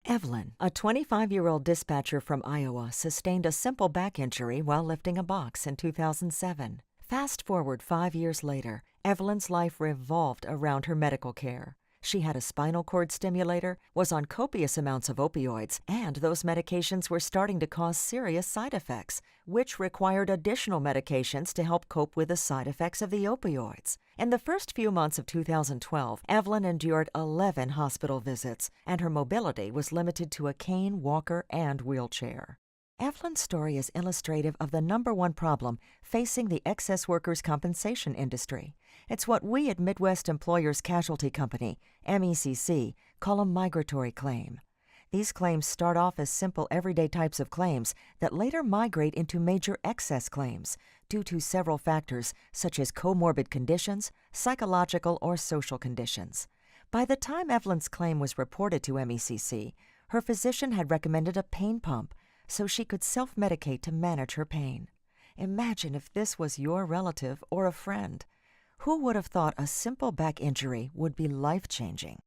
Evelyn, a 25-year-old dispatcher from Iowa, sustained a simple back injury while lifting a box in 2007. Fast forward 5 years later, Evelyn's life revolved around her medical care. She had a spinal cord stimulator, was on copious amounts of opioids, and those medications were starting to cause serious side effects, which required additional medications to help cope with the side effects of the opioids. In the first few months of 2012, Evelyn endured 11 hospital visits, and her mobility was limited to a cane, walker, and wheelchair. Evelyn's story is illustrative of the number one problem facing the excess workers' compensation industry. It's what we at Midwest Employers Casualty Company, MECC, call a migratory claim. These claims start off as simple everyday types of claims that later migrate into major excess claims due to several factors such as comorbid conditions, psychological or social conditions. By the time Evelyn's claim was reported to MECC, her physician had recommended a pain pump so she could self-medicate to manage her pain. Imagine if this was your relative or a friend. Who would have thought a simple back injury would be life-changing?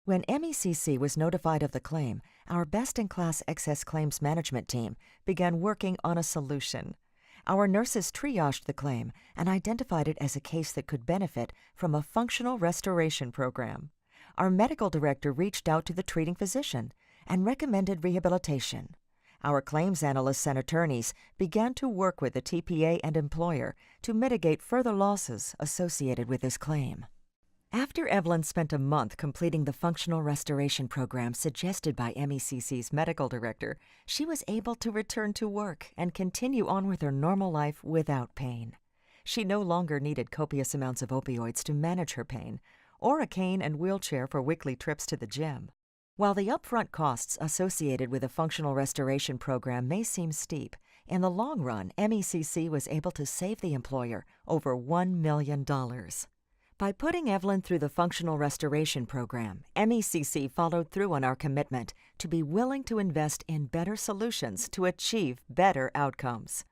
When MECC was notified of the claim, our best-in-class excess claims management team began working on a solution. Our nurses triaged the claim and identified it as a case that could benefit from a functional restoration program. Our medical director reached out to the treating physician and recommended rehabilitation. Our claims analysts and attorneys began to work with the TPA and employer to mitigate further losses associated with this claim. After Evelyn spent a month completing the functional restoration program suggested by MECC's medical director, she was able to return to work and continue on with her normal life without pain. She no longer needed copious amounts of opioids to manage her pain, or a cane and wheelchair for weekly trips to the gym. While the upfront costs associated with a functional restoration program may seem steep, in the long run, MECC was able to save the employer over $1 million. By putting Evelyn through the functional restoration program, MECC followed through on our commitment to be willing to invest in better solutions to achieve better outcomes.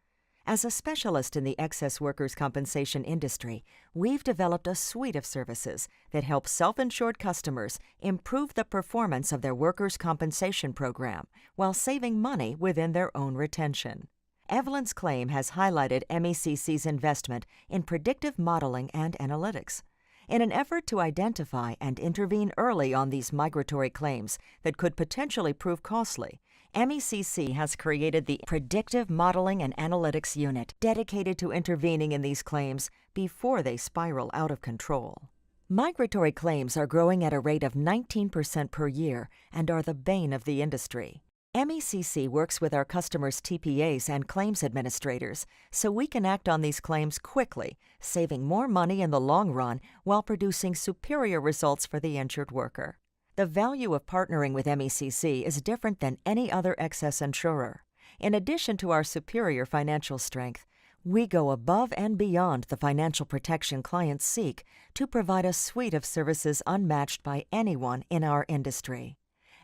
As a specialist in the excess workers' compensation industry, we've developed a suite of services that help self-insured customers improve the performance of their workers' compensation program while saving money within their own retention. Evelyn's claim has highlighted MECC's investment in predictive modeling and analytics. In an effort to identify and intervene early on these migratory claims that could potentially prove costly, MECC has created the Predictive Modeling and Analytics Unit dedicated to intervening in these claims before they spiral out of control. Migratory claims are growing at a rate of 19% per year and are the bane of the industry. MECC works with our customers' TPAs and claims administrators so we can act on these claims quickly, saving more money in the long run while producing superior results for the injured worker. The value of partnering with MECC is different than any other excess insurer. In addition to our superior financial strength, we go above and beyond the financial protection clients seek to provide a suite of services unmatched by anyone in our industry.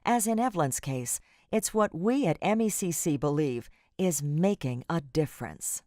As in Evelyn's case, it's what we at MECC believe is making a difference.